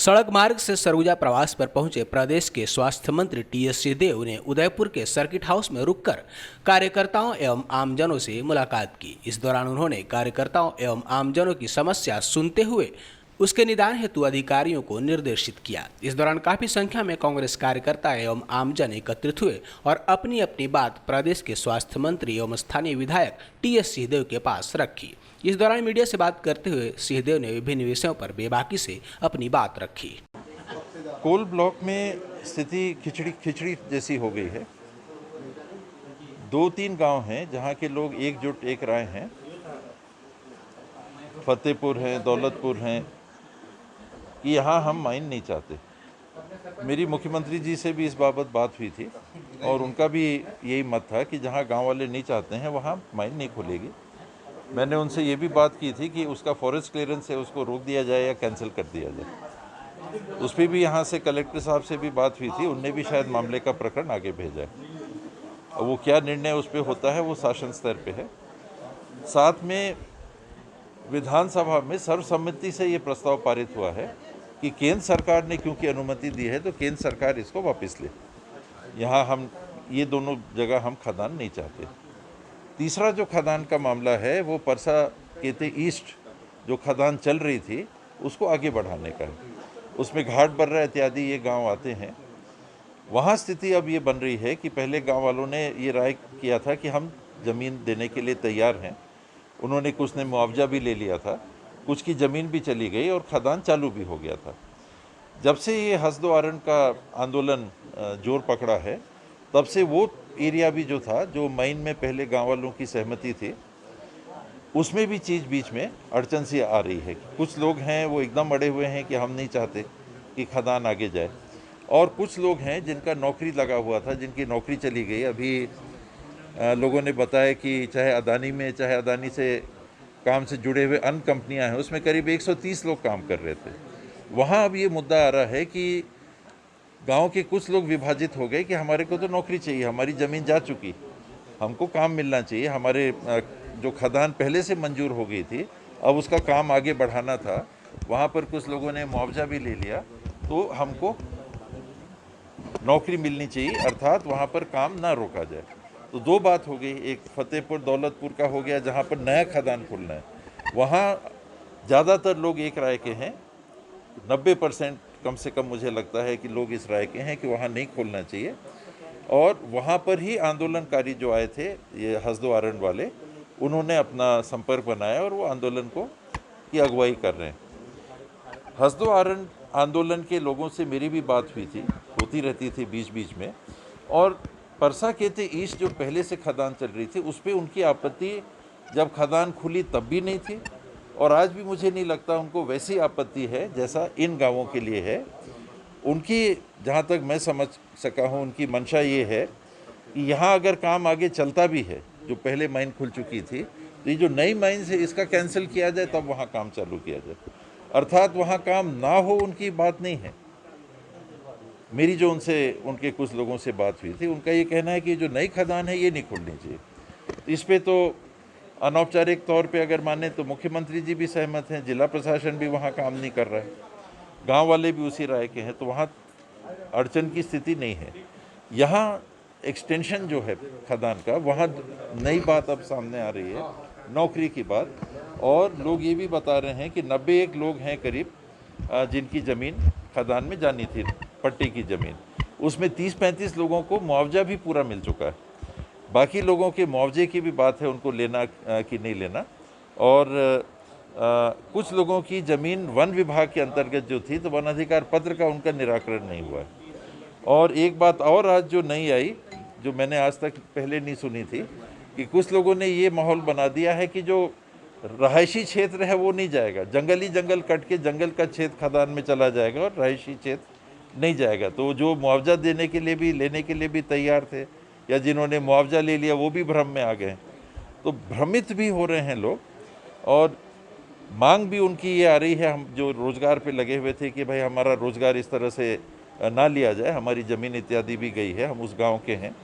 सड़क मार्ग से सरगुजा प्रवास पर पहुंचे प्रदेश के स्वास्थ्य मंत्री टीएस सिंहदेव ने उदयपुर के सर्किट हाउस में रुककर कार्यकर्ताओं एवं आमजनों से मुलाकात की। इस दौरान उन्होंने कार्यकर्ताओं एवं आमजनों की समस्या सुनते हुए उसके निदान हेतु अधिकारियों को निर्देशित किया। इस दौरान काफी संख्या में कांग्रेस कार्यकर्ता एवं आमजन एकत्रित हुए और अपनी अपनी बात प्रदेश के स्वास्थ्य मंत्री एवं स्थानीय विधायक टीएस सिंहदेव के पास रखी। इस दौरान मीडिया से बात करते हुए सिंहदेव ने विभिन्न विषयों पर बेबाकी से अपनी बात रखी। कोल ब्लॉक में स्थिति खिचड़ी जैसी हो गई है। 2-3 गांव हैं जहां के लोग एकजुट एक राय हैं। फतेहपुर है, दौलतपुर हैं कि यहाँ हम माइन नहीं चाहते। मेरी मुख्यमंत्री जी से भी इस बाबत बात हुई थी और उनका भी यही मत था कि जहाँ गांव वाले नहीं चाहते हैं वहाँ माइन नहीं खुलेगी। मैंने उनसे ये भी बात की थी कि उसका फॉरेस्ट क्लियरेंस है उसको रोक दिया जाए या कैंसिल कर दिया जाए। उस पर भी यहाँ से कलेक्टर साहब से भी बात हुई थी, उनने भी शायद मामले का प्रकरण आगे भेजा है। वो क्या निर्णय उस पर होता है वो शासन स्तर पे है। साथ में विधानसभा में सर्वसम्मति से ये प्रस्ताव पारित हुआ है कि केंद्र सरकार ने क्योंकि अनुमति दी है तो केंद्र सरकार इसको वापस ले। यहाँ हम ये दोनों जगह हम खदान नहीं चाहते। तीसरा जो खदान का मामला है वो परसा केते ईस्ट जो खदान चल रही थी उसको आगे बढ़ाने का है। उसमें घाट बर्रा इत्यादि ये गांव आते हैं। वहाँ स्थिति अब ये बन रही है कि पहले गांव वालों ने ये राय किया था कि हम ज़मीन देने के लिए तैयार हैं। उन्होंने कुछ ने मुआवजा भी ले लिया था, कुछ की ज़मीन भी चली गई और खदान चालू भी हो गया था। जब से ये हसदो आरण का आंदोलन जोर पकड़ा है तब से वो एरिया भी जो था जो माइन में पहले गांव वालों की सहमति थी उसमें भी चीज़ बीच में अड़चन सी आ रही है। कुछ लोग हैं वो एकदम अड़े हुए हैं कि हम नहीं चाहते कि खदान आगे जाए, और कुछ लोग हैं जिनका नौकरी लगा हुआ था, जिनकी नौकरी चली गई। अभी लोगों ने बताया कि चाहे अदानी में, चाहे अदानी से काम से जुड़े हुए अन्य कंपनियां हैं उसमें करीब 130 लोग काम कर रहे थे। वहाँ अब ये मुद्दा आ रहा है कि गांव के कुछ लोग विभाजित हो गए कि हमारे को तो नौकरी चाहिए, हमारी ज़मीन जा चुकी, हमको काम मिलना चाहिए। हमारे जो खदान पहले से मंजूर हो गई थी अब उसका काम आगे बढ़ाना था। वहाँ पर कुछ लोगों ने मुआवजा भी ले लिया तो हमको नौकरी मिलनी चाहिए, अर्थात वहाँ पर काम ना रोका जाए। तो दो बात हो गई, एक फतेहपुर दौलतपुर का हो गया जहाँ पर नया खदान खुलना है। वहाँ ज़्यादातर लोग एक राय के हैं, 90% कम से कम मुझे लगता है कि लोग इस राय के हैं कि वहाँ नहीं खोलना चाहिए। और वहाँ पर ही आंदोलनकारी जो आए थे ये हसदो आरण वाले, उन्होंने अपना संपर्क बनाया और वो आंदोलन को की अगुवाई कर रहे हैं। हसदो आरण आंदोलन के लोगों से मेरी भी बात हुई थी, होती रहती थी बीच बीच में। और परसा केते ईस्ट जो पहले से खदान चल रही थी उस पर उनकी आपत्ति जब खदान खुली तब भी नहीं थी और आज भी मुझे नहीं लगता उनको वैसी आपत्ति है जैसा इन गांवों के लिए है। उनकी जहां तक मैं समझ सका हूं उनकी मंशा ये है कि यहाँ अगर काम आगे चलता भी है, जो पहले माइन खुल चुकी थी, तो ये जो नई माइन है इसका कैंसिल किया जाए तब वहाँ काम चालू किया जाए, अर्थात वहाँ काम ना हो उनकी बात नहीं है। मेरी जो उनके कुछ लोगों से बात हुई थी उनका ये कहना है कि जो नई खदान है ये नहीं खुलनी चाहिए। इस पे तो अनौपचारिक तौर पे अगर माने तो मुख्यमंत्री जी भी सहमत हैं, जिला प्रशासन भी वहाँ काम नहीं कर रहा है, गांव वाले भी उसी राय के हैं, तो वहाँ अड़चन की स्थिति नहीं है। यहाँ एक्सटेंशन जो है खदान का, वहाँ नई बात अब सामने आ रही है, नौकरी की बात। और लोग ये भी बता रहे हैं कि 91 लोग हैं करीब जिनकी ज़मीन खदान में जानी थी, पट्टी की ज़मीन, उसमें 30-35 लोगों को मुआवजा भी पूरा मिल चुका है। बाकी लोगों के मुआवजे की भी बात है, उनको लेना कि नहीं लेना। और कुछ लोगों की ज़मीन वन विभाग के अंतर्गत जो थी तो वन अधिकार पत्र का उनका निराकरण नहीं हुआ है। और एक बात और आज जो नहीं आई, जो मैंने आज तक पहले नहीं सुनी थी, कि कुछ लोगों ने ये माहौल बना दिया है कि जो रहायशी क्षेत्र है वो नहीं जाएगा, जंगल ही जंगल कट के जंगल का क्षेत्र खदान में चला जाएगा और रहायशी क्षेत्र नहीं जाएगा। तो जो मुआवजा देने के लिए भी, लेने के लिए भी तैयार थे या जिन्होंने मुआवजा ले लिया वो भी भ्रम में आ गए। तो भ्रमित भी हो रहे हैं लोग और मांग भी उनकी ये आ रही है, हम जो रोज़गार पे लगे हुए थे कि भाई हमारा रोज़गार इस तरह से ना लिया जाए, हमारी ज़मीन इत्यादि भी गई है, हम उस गांव के हैं।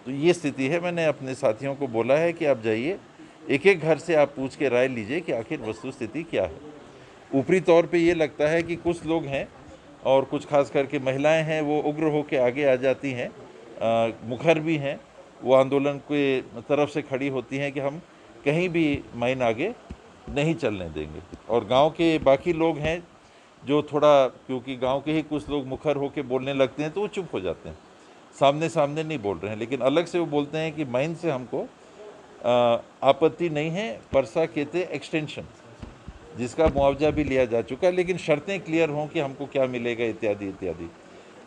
तो ये स्थिति है। मैंने अपने साथियों को बोला है कि आप जाइए, एक एक घर से आप पूछ के राय लीजिए कि आखिर वस्तु स्थिति क्या है। ऊपरी तौर पे ये लगता है कि कुछ लोग हैं और कुछ खास करके महिलाएं हैं, वो उग्र होकर आगे आ जाती हैं, मुखर भी हैं, वो आंदोलन के तरफ से खड़ी होती हैं कि हम कहीं भी माइन आगे नहीं चलने देंगे। और गांव के बाकी लोग हैं जो थोड़ा, क्योंकि गांव के ही कुछ लोग मुखर होकर बोलने लगते हैं तो वो चुप हो जाते हैं, सामने सामने नहीं बोल रहे हैं, लेकिन अलग से वो बोलते हैं कि माइन से हमको आपत्ति नहीं है, परसा केते एक्सटेंशन जिसका मुआवजा भी लिया जा चुका है, लेकिन शर्तें क्लियर हों कि हमको क्या मिलेगा इत्यादि इत्यादि।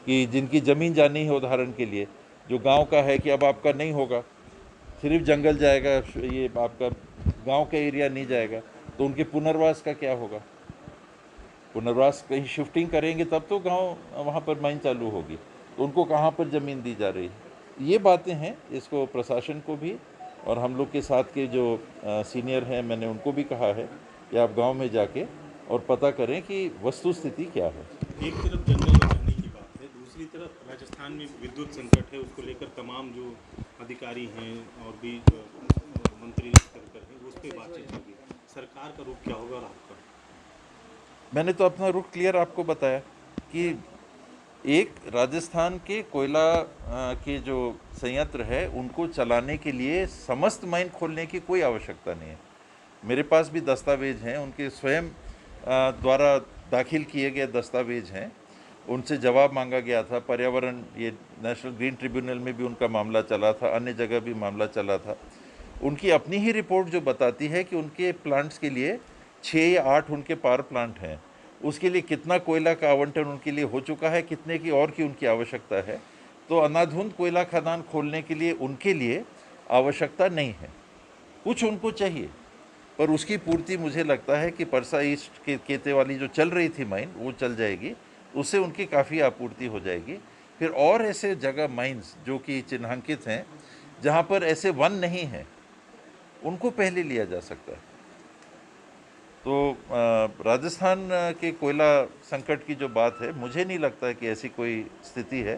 कि जिनकी ज़मीन जानी है, उदाहरण के लिए जो गांव का है कि अब आपका नहीं होगा, सिर्फ जंगल जाएगा, ये आपका गांव का एरिया नहीं जाएगा, तो उनके पुनर्वास का क्या होगा? पुनर्वास कहीं शिफ्टिंग करेंगे तब तो गांव वहाँ पर माइन चालू होगी, तो उनको कहाँ पर ज़मीन दी जा रही है? ये बातें हैं, इसको प्रशासन को भी और हम लोग के साथ के जो सीनियर हैं, मैंने उनको भी कहा है कि आप गांव में जाके और पता करें कि वस्तु स्थिति क्या है। एक तरफ जंगल बचाने की बात है, दूसरी तरफ राजस्थान में विद्युत संकट है, उसको लेकर तमाम जो अधिकारी हैं और भी मंत्री स्तर पर हैं, उस पर बातचीत होगी। सरकार का रुख क्या होगा और आपका? मैंने तो अपना रुख क्लियर आपको बताया कि एक, राजस्थान के कोयला के जो संयंत्र है उनको चलाने के लिए समस्त माइन खोलने की कोई आवश्यकता नहीं है। मेरे पास भी दस्तावेज हैं, उनके स्वयं द्वारा दाखिल किए गए दस्तावेज हैं, उनसे जवाब मांगा गया था। पर्यावरण, ये नेशनल ग्रीन ट्रिब्यूनल में भी उनका मामला चला था, अन्य जगह भी मामला चला था। उनकी अपनी ही रिपोर्ट जो बताती है कि उनके प्लांट्स के लिए 6 या 8 उनके पावर प्लांट हैं, उसके लिए कितना कोयला का आवंटन उनके लिए हो चुका है, कितने की और की उनकी आवश्यकता है। तो अनाधुंध कोयला खदान खोलने के लिए उनके लिए आवश्यकता नहीं है, कुछ उनको चाहिए, पर उसकी पूर्ति मुझे लगता है कि परसा ईस्ट के केते वाली जो चल रही थी माइन, वो चल जाएगी, उससे उनकी काफ़ी आपूर्ति हो जाएगी। फिर और ऐसे जगह माइंस जो कि चिन्हांकित हैं, जहाँ पर ऐसे वन नहीं हैं, उनको पहले लिया जा सकता है। तो राजस्थान के कोयला संकट की जो बात है, मुझे नहीं लगता है कि ऐसी कोई स्थिति है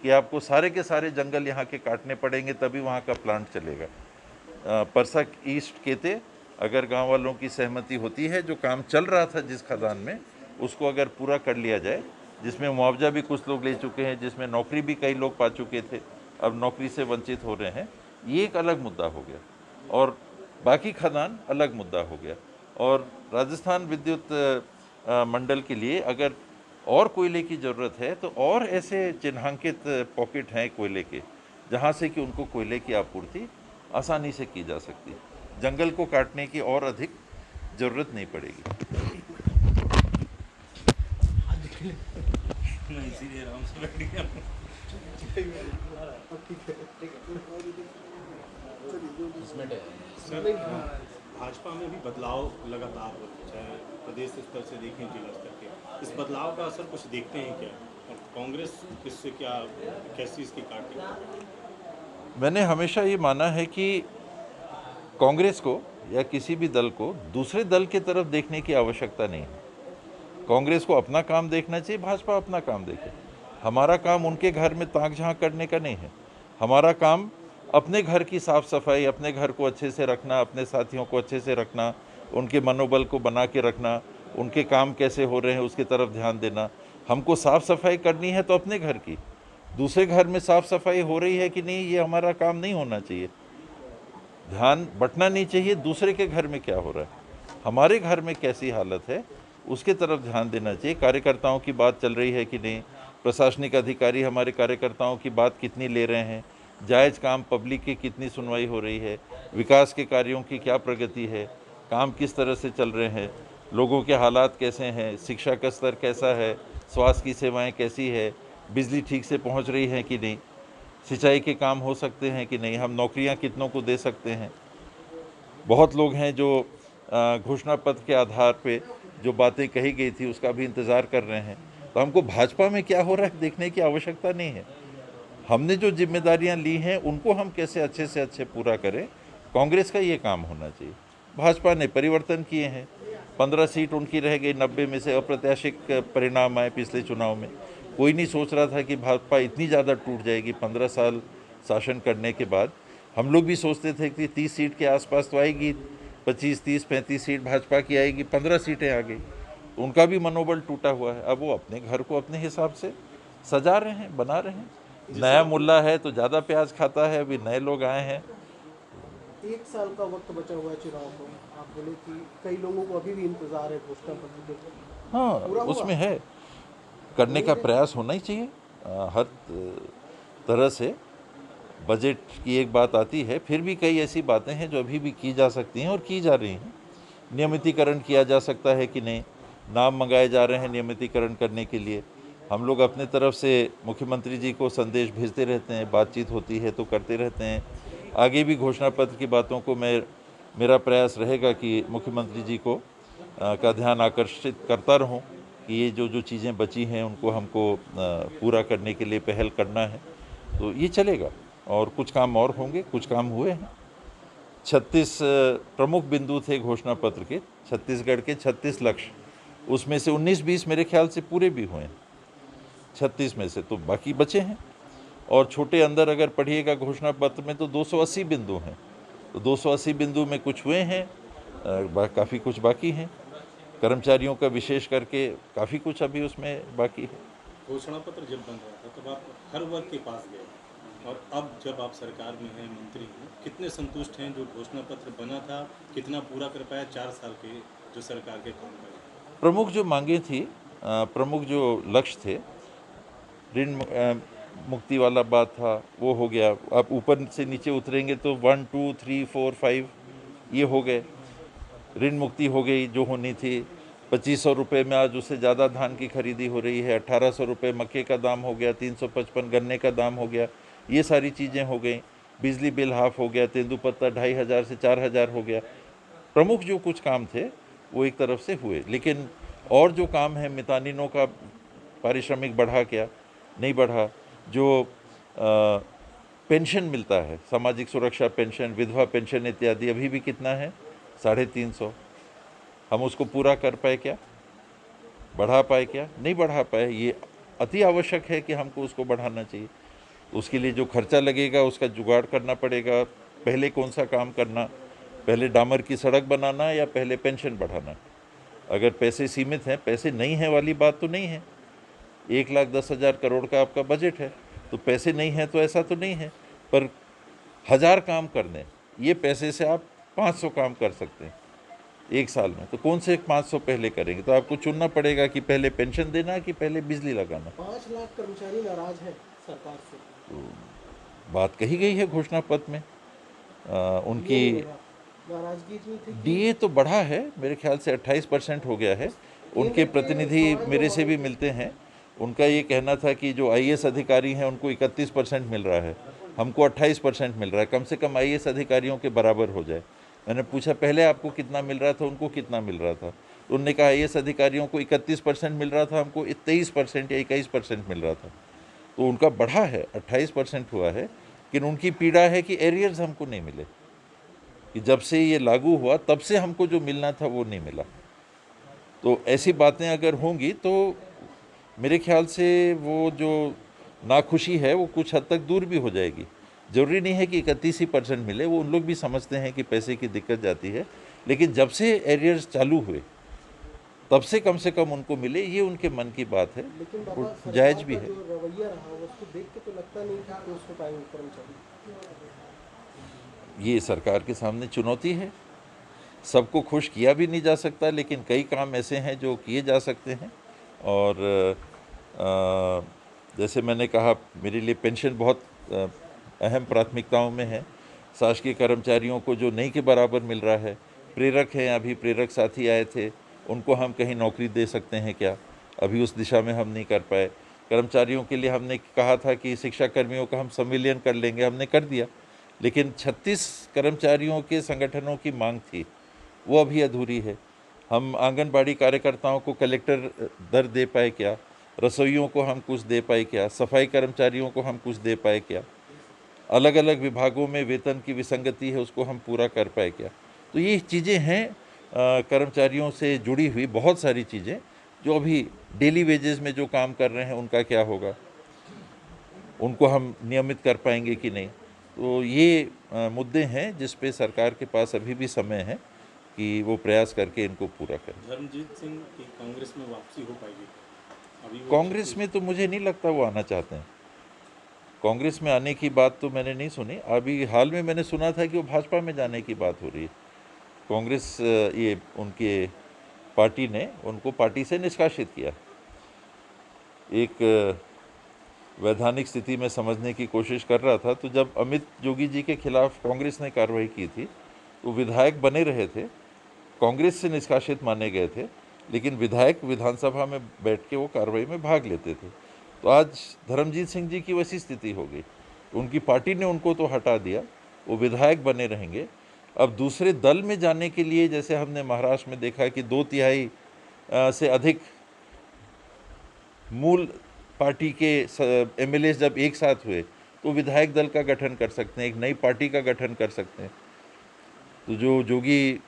कि आपको सारे के सारे जंगल यहाँ के काटने पड़ेंगे तभी वहाँ का प्लांट चलेगा। परसा ईस्ट केते अगर गांव वालों की सहमति होती है, जो काम चल रहा था जिस खदान में, उसको अगर पूरा कर लिया जाए, जिसमें मुआवजा भी कुछ लोग ले चुके हैं, जिसमें नौकरी भी कई लोग पा चुके थे, अब नौकरी से वंचित हो रहे हैं, ये एक अलग मुद्दा हो गया, और बाकी खदान अलग मुद्दा हो गया। और राजस्थान विद्युत मंडल के लिए अगर और कोयले की ज़रूरत है तो और ऐसे चिन्हांकित पॉकेट हैं कोयले के, जहाँ से कि उनको कोयले की आपूर्ति आसानी से की जा सकती है। जंगल को काटने की और अधिक ज़रूरत नहीं पड़ेगी। सर, भाजपा में भी बदलाव लगातार हो, चाहे प्रदेश स्तर से देखें, जिला स्तर के, इस बदलाव का असर कुछ देखते हैं क्या? और कांग्रेस इससे क्या, कैसी इसकी काटेगी? मैंने हमेशा ये माना है कि कांग्रेस को या किसी भी दल को दूसरे दल की तरफ देखने की आवश्यकता नहीं है। कांग्रेस को अपना काम देखना चाहिए, भाजपा अपना काम देखे। हमारा काम उनके घर में ताक झांक करने का नहीं है। हमारा काम अपने घर की साफ़ सफाई, अपने घर को अच्छे से रखना, अपने साथियों को अच्छे से रखना, उनके मनोबल को बना के रखना, उनके काम कैसे हो रहे हैं उसकी तरफ ध्यान देना। हमको साफ़ सफाई करनी है तो अपने घर की, दूसरे घर में साफ़ सफाई हो रही है कि नहीं, ये हमारा काम नहीं होना चाहिए। ध्यान बंटना नहीं चाहिए दूसरे के घर में क्या हो रहा है, हमारे घर में कैसी हालत है उसके तरफ ध्यान देना चाहिए। कार्यकर्ताओं की बात चल रही है कि नहीं, प्रशासनिक अधिकारी हमारे कार्यकर्ताओं की बात कितनी ले रहे हैं, जायज़ काम पब्लिक की कितनी सुनवाई हो रही है, विकास के कार्यों की क्या प्रगति है, काम किस तरह से चल रहे हैं, लोगों के हालात कैसे हैं, शिक्षा का स्तर कैसा है, स्वास्थ्य की सेवाएं कैसी है, बिजली ठीक से पहुंच रही है कि नहीं, सिंचाई के काम हो सकते हैं कि नहीं, हम नौकरियां कितनों को दे सकते हैं। बहुत लोग हैं जो घोषणा पत्र के आधार पे जो बातें कही गई थी उसका भी इंतज़ार कर रहे हैं। तो हमको भाजपा में क्या हो रहा है देखने की आवश्यकता नहीं है। हमने जो जिम्मेदारियां ली हैं उनको हम कैसे अच्छे से अच्छे पूरा करें, कांग्रेस का ये काम होना चाहिए। भाजपा ने परिवर्तन किए हैं, 15 सीट उनकी रह गई, 90 में से अप्रत्याशित परिणाम आए पिछले चुनाव में। कोई नहीं सोच रहा था कि भाजपा इतनी ज़्यादा टूट जाएगी 15 साल शासन करने के बाद। हम लोग भी सोचते थे कि 30 सीट के आसपास तो आएगी, 25, 30, 35 सीट भाजपा की आएगी, 15 सीटें आ गई। तो उनका भी मनोबल टूटा हुआ है। अब वो अपने घर को अपने हिसाब से सजा रहे हैं, बना रहे हैं। नया मुल्ला है तो ज़्यादा प्याज खाता है, अभी नए लोग आए हैं। 1 साल का वक्त बचा हुआ है चुनाव को, आप बोले कि कई लोगों को अभी भी इंतजार है घोषणा पत्र के। हाँ, पूरा हुआ? उसमें है, करने का प्रयास होना ही चाहिए। हर तरह से बजट की एक बात आती है, फिर भी कई ऐसी बातें हैं जो अभी भी की जा सकती हैं और की जा रही हैं। नियमितीकरण किया जा सकता है कि नहीं, नाम मंगाए जा रहे हैं नियमितीकरण करने के लिए। हम लोग अपने तरफ से मुख्यमंत्री जी को संदेश भेजते रहते हैं, बातचीत होती है तो करते रहते हैं। आगे भी घोषणा पत्र की बातों को मेरा प्रयास रहेगा कि मुख्यमंत्री जी को का ध्यान आकर्षित करता रहूं कि ये जो चीज़ें बची हैं उनको हमको पूरा करने के लिए पहल करना है। तो ये चलेगा और कुछ काम और होंगे, कुछ काम हुए हैं। 36 प्रमुख बिंदु थे घोषणा पत्र के, छत्तीसगढ़ के 36 लक्ष्य, उसमें से 19-20 मेरे ख्याल से पूरे भी हुए हैं। 36 में से तो बाकी बचे हैं। और छोटे अंदर अगर पढ़िएगा घोषणा पत्र में तो 280 बिंदु हैं। तो 280 बिंदु में कुछ हुए हैं, काफ़ी कुछ बाकी हैं। कर्मचारियों का विशेष करके काफ़ी कुछ अभी उसमें बाकी है। घोषणा पत्र जब बन रहा था तब आप हर वर्ग के पास गए, और अब जब आप सरकार में हैं, मंत्री हैं, कितने संतुष्ट हैं जो घोषणा पत्र बना था, कितना पूरा कर पाया 4 साल के जो सरकार के काम करे? प्रमुख जो मांगे थी, प्रमुख जो लक्ष्य थे, ऋण मुक्ति वाला बात था, वो हो गया। आप ऊपर से नीचे उतरेंगे तो 1, 2, 3, 4, 5 ये हो गए। ऋण मुक्ति हो गई जो होनी थी। 2500 रुपये में आज उससे ज़्यादा धान की खरीदी हो रही है। 1800 रुपये मक्के का दाम हो गया, 355 गन्ने का दाम हो गया। ये सारी चीज़ें हो गई। बिजली बिल हाफ हो गया, तेंदुपत्ता 2500 से 4000 हो गया। प्रमुख जो कुछ काम थे वो एक तरफ से हुए, लेकिन और जो काम है, मितानिनों का पारिश्रमिक बढ़ा क्या, नहीं बढ़ा। जो पेंशन मिलता है, सामाजिक सुरक्षा पेंशन, विधवा पेंशन इत्यादि, अभी भी कितना है, 350। हम उसको पूरा कर पाए क्या, बढ़ा पाए क्या, नहीं बढ़ा पाए। ये अति आवश्यक है कि हमको उसको बढ़ाना चाहिए। उसके लिए जो खर्चा लगेगा उसका जुगाड़ करना पड़ेगा। पहले कौन सा काम करना, पहले डामर की सड़क बनाना या पहले पेंशन बढ़ाना। अगर पैसे सीमित हैं, पैसे नहीं हैं वाली बात तो नहीं है। 1,10,000 करोड़ का आपका बजट है, तो पैसे नहीं हैं तो ऐसा तो नहीं है। पर 1000 काम करने, ये पैसे से आप 500 काम कर सकते हैं एक साल में। तो कौन से 500 पहले करेंगे? तो आपको चुनना पड़ेगा कि पहले पेंशन देना कि पहले बिजली लगाना। 5 लाख कर्मचारी नाराज हैं सरकार से। तो बात कही गई है घोषणा पत्र में। उनकी नाराजगी इतनी थी कि डीए तो बढ़ा है, मेरे ख्याल से 28% हो गया है। उनके प्रतिनिधि मेरे से भी मिलते हैं, उनका ये कहना था कि जो आईएएस अधिकारी हैं उनको 31% मिल रहा है, हमको 28% मिल रहा है। कम से कम आईएएस अधिकारियों के बराबर हो जाए। मैंने पूछा पहले आपको कितना मिल रहा था, उनको कितना मिल रहा था, तो उन्होंने कहा आईएएस अधिकारियों को 31% मिल रहा था, हमको 23% या 21% मिल रहा था। तो उनका बढ़ा है, 28% हुआ है। लेकिन उनकी पीड़ा है कि एरियर्स हमको नहीं मिले, कि जब से ये लागू हुआ तब से हमको जो मिलना था वो नहीं मिला। तो ऐसी बातें अगर होंगी तो मेरे ख्याल से वो जो नाखुशी है वो कुछ हद तक दूर भी हो जाएगी। ज़रूरी नहीं है कि 31% मिले, वो उन लोग भी समझते हैं कि पैसे की दिक्कत जाती है, लेकिन जब से एरियर्स चालू हुए तब से कम उनको मिले, ये उनके मन की बात है, लेकिन वो बाबा जायज़ सरकार भी का है। जो रवैया रहा उसको देख के तो लगता नहीं कि कोस हो पाएंगे कर्मचारी। ये सरकार के सामने चुनौती है। सबको खुश किया भी नहीं जा सकता, लेकिन कई काम ऐसे हैं जो किए जा सकते हैं। और जैसे मैंने कहा, मेरे लिए पेंशन बहुत अहम प्राथमिकताओं में है। शासकीय कर्मचारियों को जो नहीं के बराबर मिल रहा है, प्रेरक हैं, अभी प्रेरक साथी आए थे, उनको हम कहीं नौकरी दे सकते हैं क्या, अभी उस दिशा में हम नहीं कर पाए। कर्मचारियों के लिए हमने कहा था कि शिक्षा कर्मियों का हम संविलियन कर लेंगे, हमने कर दिया, लेकिन 36 कर्मचारियों के संगठनों की मांग थी, वो अभी अधूरी है। हम आंगनबाड़ी कार्यकर्ताओं को कलेक्टर दर दे पाए क्या, रसोइयों को हम कुछ दे पाए क्या, सफाई कर्मचारियों को हम कुछ दे पाए क्या, अलग अलग विभागों में वेतन की विसंगति है उसको हम पूरा कर पाए क्या। तो ये चीज़ें हैं कर्मचारियों से जुड़ी हुई बहुत सारी चीज़ें, जो अभी डेली वेजेस में जो काम कर रहे हैं उनका क्या होगा, उनको हम नियमित कर पाएंगे कि नहीं। तो ये मुद्दे हैं जिस पे सरकार के पास अभी भी समय है। कि वो प्रयास करके इनको पूरा करें। धर्मजीत सिंह की कांग्रेस में वापसी हो पाएगी? अभी वो कांग्रेस में तो मुझे नहीं लगता वो आना चाहते हैं। कांग्रेस में आने की बात तो मैंने नहीं सुनी। अभी हाल में मैंने सुना था कि वो भाजपा में जाने की बात हो रही है। कांग्रेस ये उनके पार्टी ने उनको पार्टी से निष्कासित किया। एक वैधानिक स्थिति में समझने की कोशिश कर रहा था, तो जब अमित जोगी जी के खिलाफ कांग्रेस ने कार्रवाई की थी तो विधायक बने रहे थे, कांग्रेस से निष्कासित माने गए थे, लेकिन विधायक विधानसभा में बैठ के वो कार्रवाई में भाग लेते थे। तो आज धर्मजीत सिंह जी की वैसी स्थिति हो गई, उनकी पार्टी ने उनको तो हटा दिया, वो विधायक बने रहेंगे। अब दूसरे दल में जाने के लिए, जैसे हमने महाराष्ट्र में देखा कि 2/3 से अधिक मूल पार्टी के एमएलए जब एक साथ हुए तो विधायक दल का गठन कर सकते हैं, एक नई पार्टी का गठन कर सकते हैं। तो जो जोगी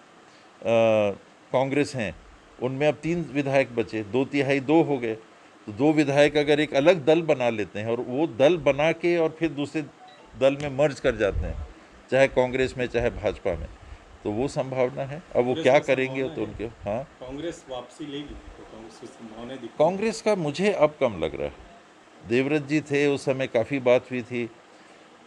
कांग्रेस हैं उनमें अब 3 विधायक बचे, 2/3 2 हो गए। तो 2 विधायक अगर एक अलग दल बना लेते हैं और वो दल बना के और फिर दूसरे दल में मर्ज कर जाते हैं, चाहे कांग्रेस में चाहे भाजपा में, तो वो संभावना है। अब वो कांग्रेस क्या में करेंगे संभावना तो है? उनके हाँ कांग्रेस वापसी लेगी तो कांग्रेस की संभावनाएं दिखती हैं। कांग्रेस का मुझे अब कम लग रहा है। देवव्रत जी थे, उस समय काफ़ी बात हुई थी,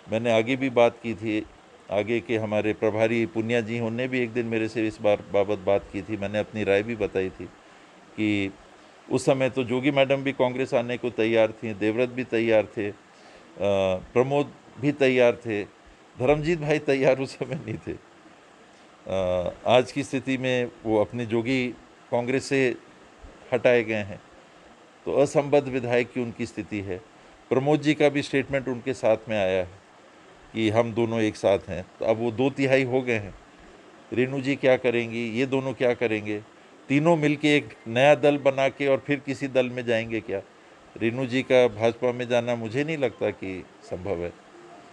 मैंने आगे भी बात की थी। आगे के हमारे प्रभारी पुनिया जी, उन्होंने भी एक दिन मेरे से इस बाबत बात की थी, मैंने अपनी राय भी बताई थी कि उस समय तो जोगी मैडम भी कांग्रेस आने को तैयार थी, देवव्रत भी तैयार थे, प्रमोद भी तैयार थे, धर्मजीत भाई तैयार उस समय नहीं थे। आज की स्थिति में वो अपने जोगी कांग्रेस से हटाए गए हैं, तो असंबद्ध विधायक की उनकी स्थिति है। प्रमोद जी का भी स्टेटमेंट उनके साथ में आया है कि हम दोनों एक साथ हैं, तो अब वो 2/3 हो गए हैं। रेणु जी क्या करेंगी, ये दोनों क्या करेंगे, तीनों मिलके एक नया दल बना के और फिर किसी दल में जाएंगे क्या? रेणु जी का भाजपा में जाना मुझे नहीं लगता कि संभव है।